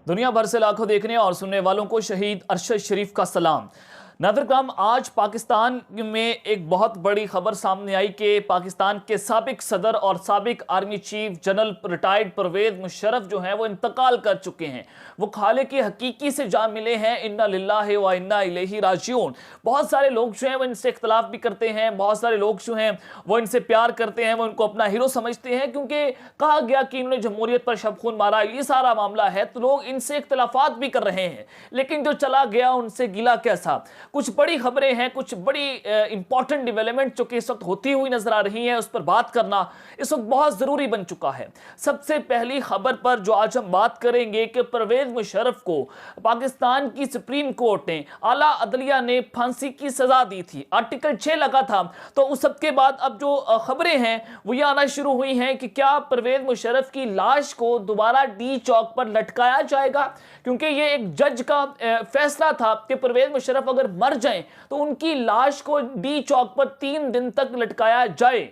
दुनिया भर से लाखों देखने और सुनने वालों को शहीद अरशद शरीफ का सलाम। नाज़रीन करम, आज पाकिस्तान में एक बहुत बड़ी खबर सामने आई कि पाकिस्तान के साबिक सदर और साबिक army chief general retired Pervez Musharraf जो हैं वो इंतकाल कर चुके हैं। वो खालिक की हकीकी से जा मिले हैं। इन्ना लिल्लाहि व इन्ना इलैहि राजिऊन। बहुत सारे लोग जो हैं वो इनसे इख्तलाफ भी करते हैं, बहुत सारे लोग जो हैं वो इनसे प्यार करते हैं, वो इनको अपना हीरो समझते हैं क्योंकि कहा गया कि इन्होंने जमहूरियत पर शब खून मारा, ये सारा मामला है। तो लोग इनसे इख्तलाफात भी कर रहे हैं, लेकिन जो चला गया उनसे गिला कैसा। कुछ बड़ी खबरें हैं, कुछ बड़ी इंपॉर्टेंट डेवलपमेंट जो कि इस वक्त होती हुई नजर आ रही हैं, उस पर बात करना इस वक्त बहुत जरूरी बन चुका है। सबसे पहली खबर पर जो आज हम बात करेंगे कि परवेज मुशर्रफ को पाकिस्तान की सुप्रीम कोर्ट ने, आला अदलिया ने फांसी की सजा दी थी। आर्टिकल 6 लगा था। तो उस सब के बाद अब जो खबरें हैं वो ये आना शुरू हुई हैं कि क्या परवेज मुशर्रफ की लाश को दोबारा डी चौक पर लटकाया जाएगा, क्योंकि ये एक जज का फैसला था कि परवेज मुशर्रफ अगर मर जाएं तो उनकी लाश को डी चौक पर 3 दिन तक लटकाया जाए।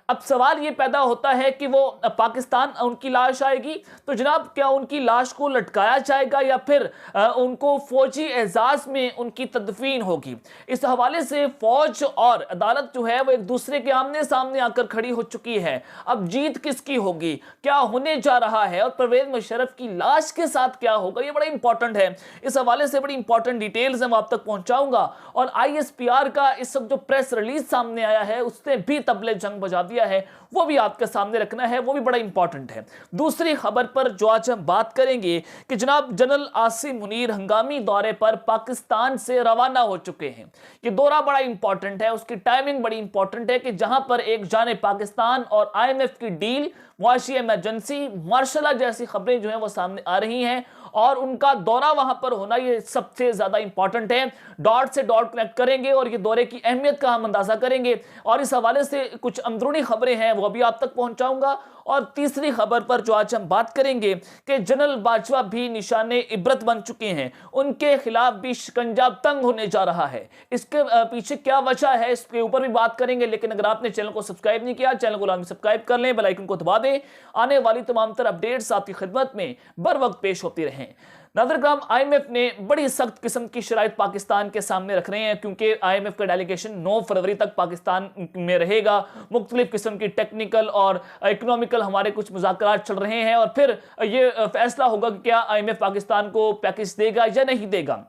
अब सवाल ये पैदा होता है कि वो पाकिस्तान उनकी लाश आएगी तो जनाब क्या उनकी लाश को लटकाया जाएगा या फिर उनको फौजी एजाज में उनकी तदफीन होगी। इस हवाले से फौज और अदालत जो है वो एक दूसरे के आमने सामने आकर खड़ी हो चुकी है। अब जीत किसकी होगी, क्या होने जा रहा है और परवेज मुशर्रफ की लाश के साथ क्या होगा, ये बड़ा इंपॉर्टेंट है। इस हवाले से बड़ी इंपॉर्टेंट डिटेल्स मैं आप तक पहुंचाऊंगा। और ISPR का इस वक्त जो प्रेस रिलीज सामने आया है उसने भी तबले जंग बजा दिया है, वो भी आपके सामने रखना है, वो भी बड़ा इंपॉर्टेंट है। दूसरी खबर पर जो आज हम बात करेंगे कि जनाब जनरल आसिम मुनीर हंगामी दौरे पर पाकिस्तान से रवाना हो चुके हैं। ये दौरा बड़ा इंपॉर्टेंट है, उसकी टाइमिंग बड़ी इंपॉर्टेंट है कि जहां पर एक जाने पाकिस्तान और IMF की डील, मुआशी इमरजेंसी, मार्शल जैसी खबरें जो हैं वो सामने आ रही हैं और उनका दौरा वहां पर होना ये सबसे ज्यादा इंपॉर्टेंट है। डॉट से डॉट कनेक्ट करेंगे और ये दौरे की अहमियत का हम अंदाजा करेंगे और इस हवाले से कुछ अंदरूनी खबरें हैं वो भी आप तक पहुंचाऊंगा। और तीसरी खबर पर जो आज हम बात करेंगे कि जनरल बाजवा भी निशाने इबरत बन चुके हैं, उनके खिलाफ भी शिकंजा तंग होने जा रहा है। इसके पीछे क्या वजह है इसके ऊपर भी बात करेंगे। लेकिन अगर आपने चैनल को सब्सक्राइब नहीं किया, चैनल को लाजमी सब्सक्राइब कर लें, बेल आइकन को दबा दें। आने वाली तमाम तरह अपडेट्स आपकी खिदमत में बर वक्त पेश होती रहें। नाज़रीन करम, IMF ने बड़ी सख्त किस्म की शराइत पाकिस्तान के सामने रख रहे हैं क्योंकि IMF का डेलीगेशन 9 फरवरी तक पाकिस्तान में रहेगा। मुख्तलिफ किस्म की टेक्निकल और इकोनॉमिकल हमारे कुछ मुज़ाकरात चल रहे हैं और फिर ये फैसला होगा कि क्या IMF पाकिस्तान को पैकेज देगा या नहीं देगा।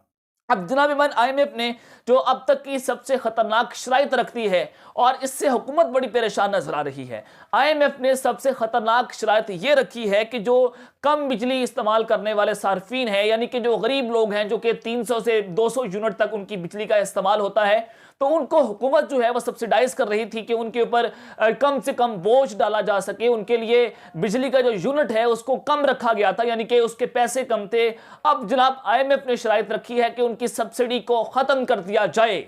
अब जनाब ईमान, IMF ने जो अब तक की सबसे खतरनाक शराइत रख दी है और इससे हुकूमत बड़ी परेशान नजर आ रही है। IMF ने सबसे खतरनाक शराइत ये रखी है कि जो कम बिजली इस्तेमाल करने वाले सार्फिन हैं, यानी कि जो गरीब लोग हैं जो कि 300 से 200 यूनिट तक उनकी बिजली का इस्तेमाल होता है, तो उनको हुकूमत जो है वो सब्सिडाइज कर रही थी कि उनके ऊपर कम से कम बोझ डाला जा सके। उनके लिए बिजली का जो यूनिट है उसको कम रखा गया था, यानी कि उसके पैसे कम थे। अब जनाब IMF ने शराइत रखी है कि उनकी सब्सिडी को खत्म कर दिया जाए।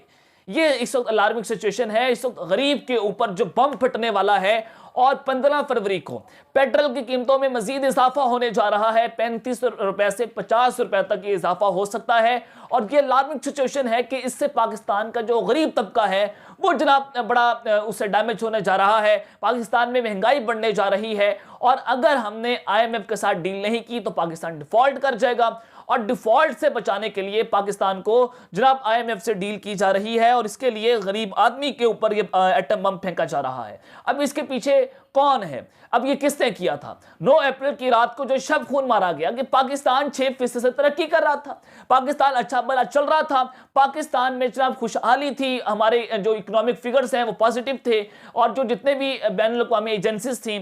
ये इस वक्त अलार्मिंग सिचुएशन है। इस वक्त गरीब के ऊपर जो बम फटने वाला है और 15 फरवरी को पेट्रोल की कीमतों में मजीद इजाफा होने जा रहा है। 35 रुपए से 50 रुपए तक ये इजाफा हो सकता है और ये अलार्मिंग सिचुएशन है कि इससे पाकिस्तान का जो गरीब तबका है वो जनाब बड़ा उससे डैमेज होने जा रहा है। पाकिस्तान में महंगाई बढ़ने जा रही है और अगर हमने IMF के साथ डील नहीं की तो पाकिस्तान डिफॉल्ट कर जाएगा और डिफॉल्ट से बचाने के लिए पाकिस्तान को जनाब IMF से डील की जा रही है और इसके लिए गरीब आदमी के ऊपर ये एटम बम फेंका जा रहा है। अब इसके पीछे कौन है, अब ये किसने किया था? 9 अप्रैल की रात को जो शब खून मारा गया कि पाकिस्तान 6% से तरक्की कर रहा था, पाकिस्तान अच्छा भला चल रहा था, पाकिस्तान में जनाब खुशहाली थी, हमारे जो इकोनॉमिक फिगर्स हैं वो पॉजिटिव थे और जो जितने भी बैनुल अक़वामी एजेंसीज थी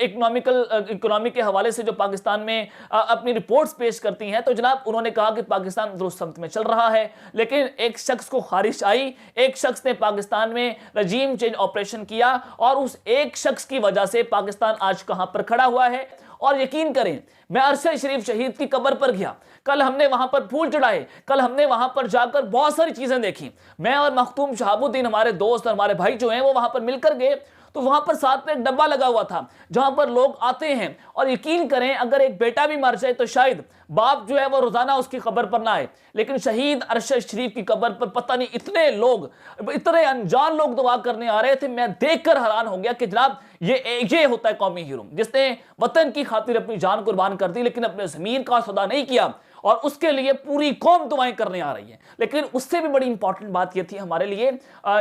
इकोनॉमी के हवाले से जो पाकिस्तान में अपनी रिपोर्ट्स पेश करती हैं, तो जनाब उन्होंने कहा कि पाकिस्तान दुरुस्त समत में चल रहा है। लेकिन एक शख्स को खारिश आई, एक शख्स ने पाकिस्तान में रजीम चेंज ऑपरेशन किया और उस एक शख्स की वजह से पाकिस्तान आज कहां पर खड़ा हुआ है। और यकीन करें, मैं अरशद शरीफ शहीद की कब्र पर गया, कल हमने वहां पर फूल चढ़ाए, कल हमने वहां पर जाकर बहुत सारी चीजें देखी। मैं और मखतूम शहाबुद्दीन, हमारे दोस्त और हमारे भाई जो हैं वो वहां पर मिलकर गए, तो वहां पर साथ में एक डब्बा लगा हुआ था जहां पर लोग आते हैं और यकीन करें अगर एक बेटा भी मर जाए तो शायद बाप जो है वो रोजाना उसकी कब्र पर ना आए, लेकिन शहीद अरशद शरीफ की कब्र पर पता नहीं इतने लोग, इतने अनजान लोग दुआ करने आ रहे थे। मैं देखकर हैरान हो गया कि जनाब ये होता है कौमी हीरो जिसने वतन की खातिर अपनी जान कुर्बान कुर्बान कर दी, लेकिन अपने ज़मीर का सौदा नहीं किया और उसके लिए पूरी कौम दुआएं करने आ रही है। लेकिन उससे भी बड़ी इंपॉर्टेंट बात यह थी हमारे लिए,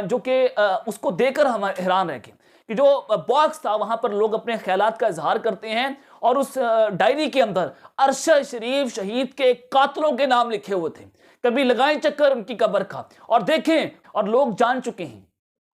जो कि उसको देकर हम हैरान रह गए कि जो बॉक्स था वहां पर लोग अपने ख्यालात का इजहार करते हैं और उस डायरी के अंदर अरशद शरीफ शहीद के कातलों के नाम लिखे हुए थे। कभी लगाएं चक्कर उनकी कब्र का और देखें, और लोग जान चुके हैं।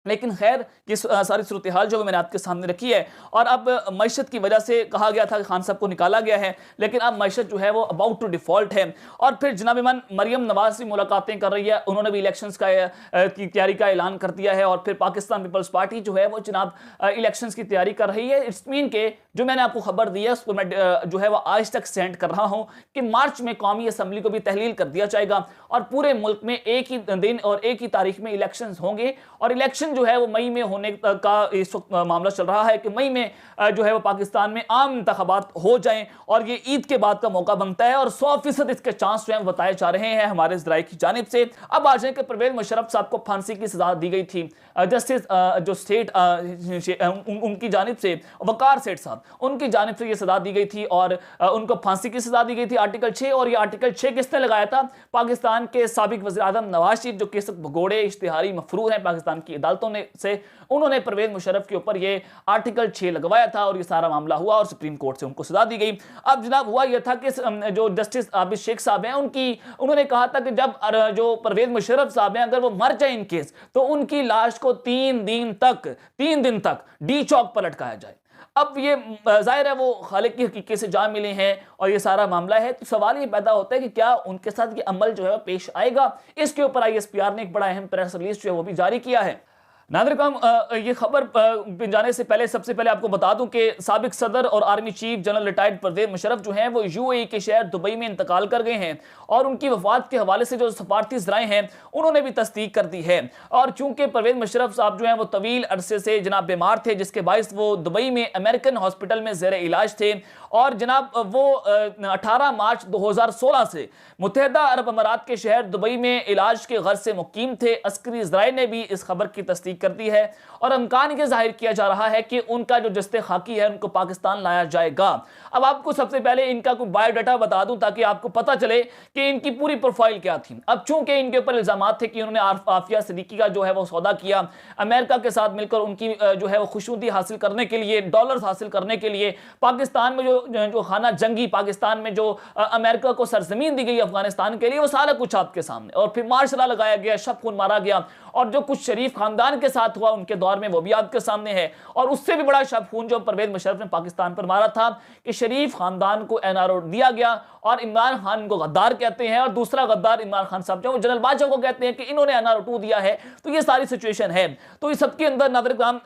लेकिन खैर ये सारी सूरत हाल जो मैंने आपके सामने रखी है, और अब मईशत की वजह से कहा गया था कि खान साहब को निकाला गया है, लेकिन अब मईशत जो है वो अबाउट टू डिफॉल्ट है। और फिर जनाब इमाम मरियम नवाज से मुलाकातें कर रही है, उन्होंने भी इलेक्शंस की तैयारी का ऐलान कर दिया है। और फिर पाकिस्तान पीपल्स पार्टी जो है वो जनाब इलेक्शंस की तैयारी कर रही है। इट्स मीन के जो मैंने आपको खबर दी है उसको मैं जो है वो आज तक सेंड कर रहा हूं कि मार्च में कौमी असम्बली को भी तहलील कर दिया जाएगा और पूरे मुल्क में एक ही दिन और एक ही तारीख में इलेक्शंस होंगे। और इलेक्शन जो है वो मई में होने का इस वक्त मामला चल रहा है कि मई में जो है वो पाकिस्तान में आम इंतखाबात हो जाएं और ये ईद के बाद का मौका बनता है और 100% इसके चांस जो है बताए जा रहे हैं हमारे ज़राए की जानिब से। अब आ जाए कि परवेज मुशर्रफ साहब को फांसी की सजा दी गई थी। जस्टिस जो स्टेट उनकी जानिब से वकार सेठ साहब उनकी जानिब से ये सजा दी गई थी और उनको फांसी की सजा दी गई थी आर्टिकल 6। और ये आर्टिकल 6 किसने लगाया था? पाकिस्तान के साबिक वज़ीर आज़म नवाज शरीफ, जो केस भगोड़े इश्तिहारी मफरूर हैं पाकिस्तान की अदालतों से, उन्होंने परवेज मुशर्रफ के ऊपर ये आर्टिकल 6 लगवाया था और ये सारा मामला हुआ और सुप्रीम कोर्ट से उनको सजा दी गई। अब जनाब हुआ यह था कि जो जस्टिस आबिद शेख साहब हैं उन्होंने कहा था कि जब जो परवेज मुशर्रफ साहब हैं अगर वो मर जाए इन केस, तो उनकी लाश को 3 दिन तक डी चौक पर लटकाया जाए। अब ये जाहिर है वो खालिक की हकीकत से जा मिले हैं और ये सारा मामला है, तो सवाल ये पैदा होता है कि क्या उनके साथ ये अमल जो है पेश आएगा। इसके ऊपर ISPR ने एक बड़ा अहम प्रेस रिलीज जो है वो भी जारी किया है। नाज़रीन, ये खबर जाने से पहले सबसे पहले आपको बता दूं कि साबिक सदर और army chief general retired Pervez Musharraf जो हैं वो UAE के शहर दुबई में इंतकाल कर गए हैं और उनकी वफात के हवाले से जो सफारती ज़राए हैं उन्होंने भी तस्दीक कर दी है। और चूंकि परवेज मुशर्रफ साहब जो हैं वो तवील अरसे से जनाब बीमार थे, जिसके बायस वो दुबई में अमेरिकन हॉस्पिटल में ज़ेर इलाज थे और जनाब वो 18 मार्च 2016 से मुत्तहिदा अरब अमारात के शहर दुबई में इलाज के गर्ज से मुकीम थे। अस्करी ज़राए ने भी इस खबर की तस्दीक कर दी है और इम्कान ये जाहिर किया जा रहा है कि उनका जो जस्ते खाकी है उनको पाकिस्तान लाया जाएगा। अब आपको सबसे पहले इनका कोई बायोडाटा बता दूं ताकि आपको पता चले कि इनकी पूरी प्रोफाइल क्या थी। अब चूंकि इनके ऊपर इल्जामात थे कि उन्होंने आफिया सिद्दीकी का जो है वो सौदा किया, अमेरिका के साथ मिलकर उनकी जो है वो खुशनुदी हासिल करने के लिए, डॉलर्स हासिल करने के लिए पाकिस्तान में जो खाना जंगी पाकिस्तान में जो अमेरिका को सरजमीन दी गई अफगानिस्तान के लिए, वो सारा कुछ आपके सामने। और फिर मार्शल लगाया गया, शब खून मारा गया और जो कुछ शरीफ खानदान के साथ हुआ उनके दौर में वो भी आपके सामने है। और उससे भी बड़ा शब खून जो परवेज मुशर्रफ ने पाकिस्तान पर मारा था कि शरीफ खानदान को NRO दिया गया और इमरान खान को गद्दार कहते हैं और दूसरा गद्दार इमरान खान साहब जो जनरल बादशाह को कहते हैं कि इन्होंने NRO दिया है। तो ये सारी सिचुएशन है। तो इस सबके अंदर नाज़रीन,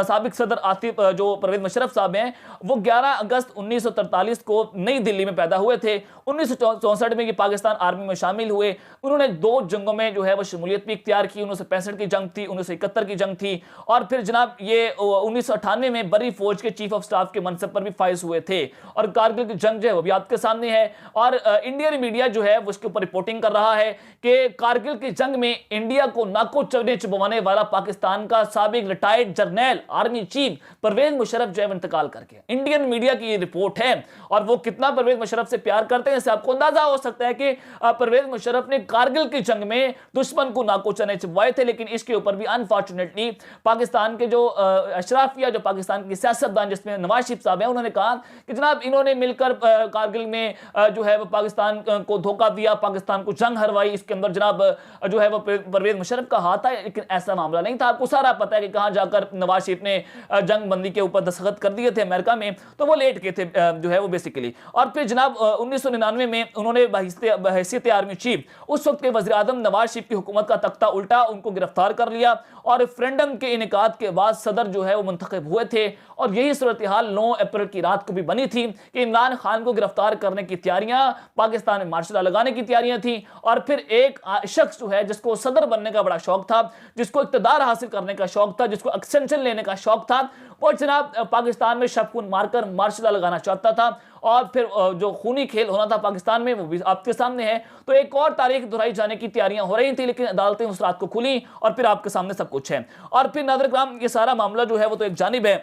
साबिक सदर आसिफ जो परवेज मुशर्रफ साहब हैं वो 11 अगस्त 1943 को नई दिल्ली में पैदा हुए थे। 1964 में ये पाकिस्तान आर्मी में शामिल हुए। उन्होंने 2 जंगों में जो है वो शमूलियत भी इख्तियार की। 1965 की जंग थी, 1971 की जंग थी और फिर जनाब ये 1998 में बरी फौज के चीफ ऑफ स्टाफ के मनसब पर भी फाइज हुए थे। और कारगिल की जंग जो है वो भी आपके सामने है और इंडियन मीडिया जो है वो उसके ऊपर रिपोर्टिंग कर रहा है कि कारगिल की जंग में इंडिया को नाको चने चुबवाने वाला पाकिस्तान का साबिक retired general army chief Pervez Musharraf जो है इंतकाल करके, इंडियन मीडिया की ये रिपोर्ट है। और वो कितना परवेज मुशर्रफ से प्यार करते हैं इससे आपको अंदाजा हो सकता है कि परवेज मुशर्रफ ने कारगिल की जंग में दुश्मन को नाको चने चुबवाए थे। लेकिन इसके ऊपर भी अनफॉर्चुनेटली पाकिस्तान के जो अशराफिया, जो पाकिस्तान की सियासतदान जिसमें नवाज शरीफ साहब हैं, उन्होंने कहा कि जनाब इन्होंने मिलकर कारगिल में जो है वो पाकिस्तान को धोखा दिया, पाकिस्तान को जंग हरवाई। इसके अंदर जनाब जो है वो परवेज मुशर्रफ का हाथ है, लेकिन ऐसा मामला नहीं था। आपको सारा पता है कि कहां जाकर नवाज शरीफ ने जंग बंदी के ऊपर दस्तखत कर दिए थे अमेरिका में, तो वो लेट के थे जो है वो बेसिकली। और फिर जनाब 1999 में उन्होंने बहैसियत आर्मी चीफ उस वक्त के वज़ीर आज़म नवाज शरीफ की हुकूमत का तख्ता उल्टा, उनको गिरफ्तार कर लिया और रेफरेंडम के इनेकाद के बाद सदर जो है वो मुंतखब हुए थे। और यही सूरत हाल 9 अप्रैल की रात को भी बनी थी कि इमरान खान को गिरफ्तार करने की तैयारियां, पाकिस्तान में मार्शल लगाने की तैयारियां थी। और फिर एक शख्स जो है जिसको सदर बनने का बड़ा शौक था, जिसको इक़्तिदार हासिल करने का शौक था, जिसको एक्सटेंशन लेने का शौक था, वो जनाब पाकिस्तान में शब खून मारकर मार्शल लगाना चाहता था। और फिर जो खूनी खेल होना था पाकिस्तान में वो भी आपके सामने है। तो एक और तारीख दोहराई जाने की तैयारियां हो रही थी, लेकिन अदालतें उस रात को खुली और फिर आपके सामने सब कुछ है। और फिर नाज़रीन, ये सारा मामला जो है वो तो एक जानिब है।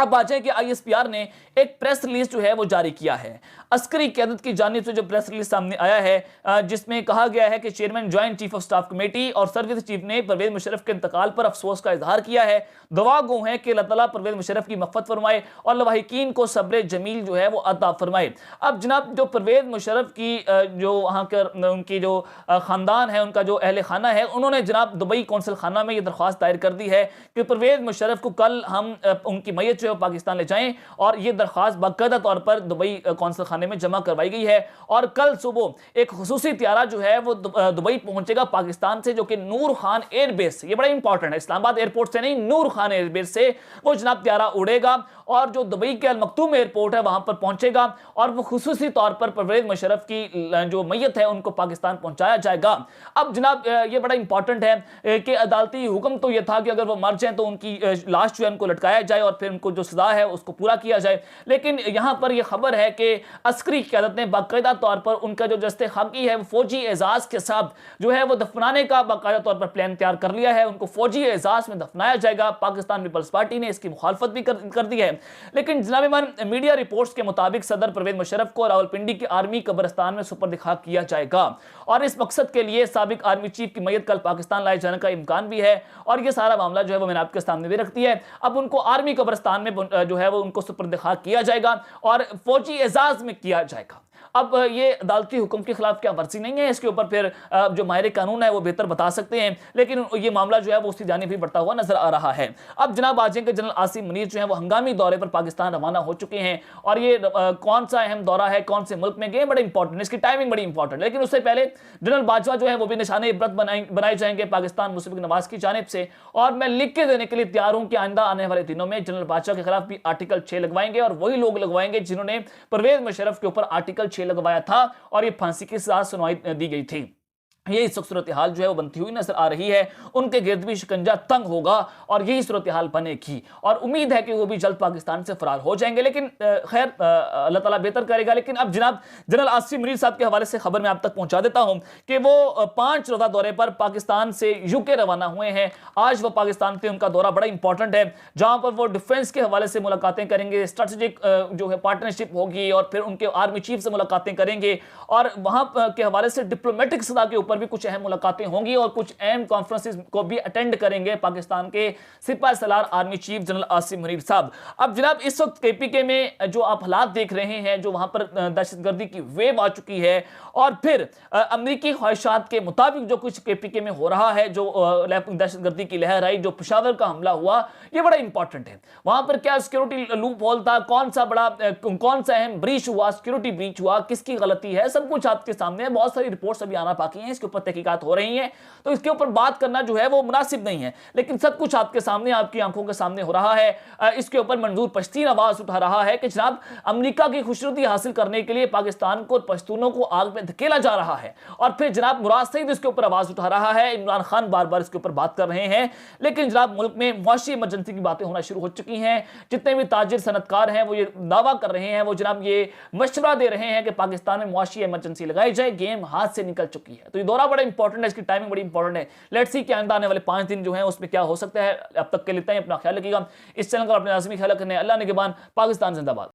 اب آ جائیں کہ آئی ایس پی آر نے ایک پریس ریلیز جو ہے وہ جاری کیا ہے عسکری قیادت کی جانب سے جو پریس ریلیز سامنے آیا ہے جس میں کہا گیا ہے کہ chairman joint chief of staff committee اور سروس چیف نے پرویز مشرف کے انتقال پر افسوس کا اظہار کیا ہے. دعا گو ہیں کہ اللہ تعالیٰ پرویز مشرف کی مغفرت فرمائے اور لواحقین کو صبر جمیل جو ہے وہ عطا فرمائے. اب جناب جو پرویز مشرف کی جو وہاں کا ان کی جو خاندان ہے ان کا جو اہل خانہ ہے انہوں نے جناب دبئی کونسل خانہ میں یہ درخواست دائر کر دی ہے کہ پرویز مشرف کو کل ہم ان کی میت جو ہے پاکستان لے جائیں اور یہ درخواست باقاعدہ طور پر دبئی کونسل خانے میں جمع کروائی گئی ہے اور کل صبح ایک خصوصی طیارہ جو ہے وہ دبئی پہنچے گا پاکستان سے جو کہ نور خان ایئر بیس سے, یہ بڑا امپورٹنٹ ہے, اسلام آباد ایئرپورٹ سے نہیں نور خان ایئر بیس سے وہ جناب طیارہ اڑے گا اور جو دبئی کے المکتوم ایئرپورٹ ہے وہاں پر پہنچے گا اور وہ خصوصی طور پر پرویز مشرف کی جو میت ہے ان کو پاکستان پہنچایا جائے گا. اب جناب یہ بڑا امپورٹنٹ ہے کہ عدالتی حکم تو یہ تھا کہ اگر وہ مر جائیں تو ان کی لاش جو ہے ان کو لٹکایا جائے اور پھر ان کو جو سزا ہے اس کو پورا کیا جائے, لیکن یہاں پر یہ خبر ہے کہ عسکری قیادت نے باقاعدہ طور پر ان کا جو جسد خاکی ہے وہ فوجی اعزاز کے ساتھ جو ہے وہ دفنانے کا باقاعدہ طور پر پلان تیار کر لیا ہے, ان کو فوجی اعزاز میں دفنایا جائے گا. پاکستان پیپلز پارٹی نے اس کی مخالفت بھی کر دی ہے, لیکن جناب من میڈیا رپورٹس کے مطابق صدر پرویز مشرف کو راولپنڈی کے آرمی قبرستان میں سپرد خاک کیا جائے گا اور اس مقصد کے لیے سابق آرمی چیف کی میت کل پاکستان لائے جانے کا امکان بھی ہے اور یہ سارا معاملہ جو ہے وہ میں نے آپ کے سامنے بھی رکھ دیا ہے. اب ان کو آرمی قبرستان میں جو ہے وہ ان کو سپرد خاک کیا جائے گا اور فوجی اعزاز میں کیا جائے گا. اب یہ عدالتی حکم کے خلاف کیا ورزی نہیں ہے, اس کے اوپر پھر جو ماہر قانون ہے وہ بہتر بتا سکتے ہیں, لیکن یہ معاملہ جو ہے وہ اسی جانب بھی بڑھتا ہوا نظر آ رہا ہے. اب جناب آ جائیں کہ جنرل عاصم منیر جو ہیں وہ ہنگامی دورے پر پاکستان روانہ ہو چکے ہیں اور یہ کون سا اہم دورہ ہے, کون سے ملک میں گئے, بڑا امپورٹنٹ, اس کی ٹائمنگ بڑی امپورٹنٹ. لیکن اس سے پہلے جنرل باجوہ جو ہے وہ بھی نشان عبرت بنائے جائیں گے پاکستان مسلم لیگ نواز کی جانب سے, اور میں لکھ کے دینے کے لیے تیار ہوں کہ آئندہ آنے والے دنوں میں جنرل باجوہ کے خلاف بھی آرٹیکل 6 لگوائیں گے اور وہی لوگ لگوائیں گے جنہوں نے پرویز مشرف کے اوپر آرٹیکل 6 لگوایا تھا اور یہ پھانسی کی سزا سنوائی دی گئی تھی. یہی صورتحال جو ہے وہ بنتی ہوئی نظر آ رہی ہے, ان کے گرد بھی شکنجہ تنگ ہوگا اور یہی صورتحال بنے گی اور امید ہے کہ وہ بھی جلد پاکستان سے فرار ہو جائیں گے, لیکن خیر اللہ تعالیٰ بہتر کرے گا. لیکن اب جناب جنرل عاصم منیر صاحب کے حوالے سے خبر میں آپ تک پہنچا دیتا ہوں کہ وہ 5 روزہ دورے پر پاکستان سے یو کے روانہ ہوئے ہیں. آج وہ پاکستان کے ان کا دورہ بڑا امپورٹنٹ ہے جہاں پر وہ ڈیفنس کے حوالے سے ملاقاتیں کریں گے, اسٹریٹجک جو ہے پارٹنرشپ ہوگی اور پھر ان کے آرمی چیف سے ملاقاتیں کریں گے اور وہاں کے حوالے سے ڈپلومیٹک سطح کے اوپر بھی کچھ اہم ملاقاتیں ہوں گی اور کچھ اہم کانفرنسز کو بھی اٹینڈ کریں گے پاکستان کے سپاہ سالار army chief general Asim Munir صاحب. اب جناب اس وقت کے پی کے میں جو آپ حالات دیکھ رہے ہیں, جو وہاں پر دہشت گردی کی ویو آ چکی ہے اور پھر امریکی خواہشات کے مطابق جو کچھ کے پی کے میں ہو رہا ہے, جو دہشت گردی کی لہر آئی, جو پشاور کا حملہ ہوا, یہ بڑا امپورٹنٹ ہے. وہاں پر کیا سیکیورٹی لوپ ہول تھا, کون سا اہم بریچ ہوا, سیکیورٹی بریچ ہوا, کس کی غلطی ہے, سب کچھ آپ کے سامنے ہے. بہت ساری رپورٹس ابھی آنا باقی ہیں, اس کے اوپر تحقیقات ہو رہی ہیں, تو اس کے اوپر بات کرنا جو ہے وہ مناسب نہیں ہے, لیکن سب کچھ آپ کے سامنے, آپ کی آنکھوں کے سامنے ہو رہا ہے. اس کے اوپر منظور پشتین آواز اٹھا رہا ہے کہ جناب امریکہ کی خوشنودی حاصل کرنے کے لیے پاکستان کو, پشتونوں کو آگ میں دھکیلا جا رہا ہے, اور پھر جناب مراد سعید اس کے اوپر آواز اٹھا رہا ہے, عمران خان بار بار اس کے اوپر بات کر رہے ہیں. لیکن جناب ملک میں معاشی ایمرجنسی کی باتیں ہونا شروع ہو چکی ہیں. جتنے بھی تاجر صنعت کار ہیں وہ یہ دعویٰ کر رہے ہیں, وہ جناب یہ مشورہ دے رہے ہیں کہ پاکستان میں معاشی ایمرجنسی لگائی جائے, گیم ہاتھ سے نکل چکی ہے. تو یہ دورہ بڑا امپورٹنٹ ہے, اس کی ٹائمنگ بڑی امپورٹنٹ ہے. لیٹس سی کہ آئندہ آنے والے 5 دن جو ہیں اس میں کیا ہو سکتا ہے. اب تک کے لیے اپنا خیال رکھیے گا. اس چینل کا اپنے لازمی خیال رکھنے. اللہ نگہبان. پاکستان زندہ باد.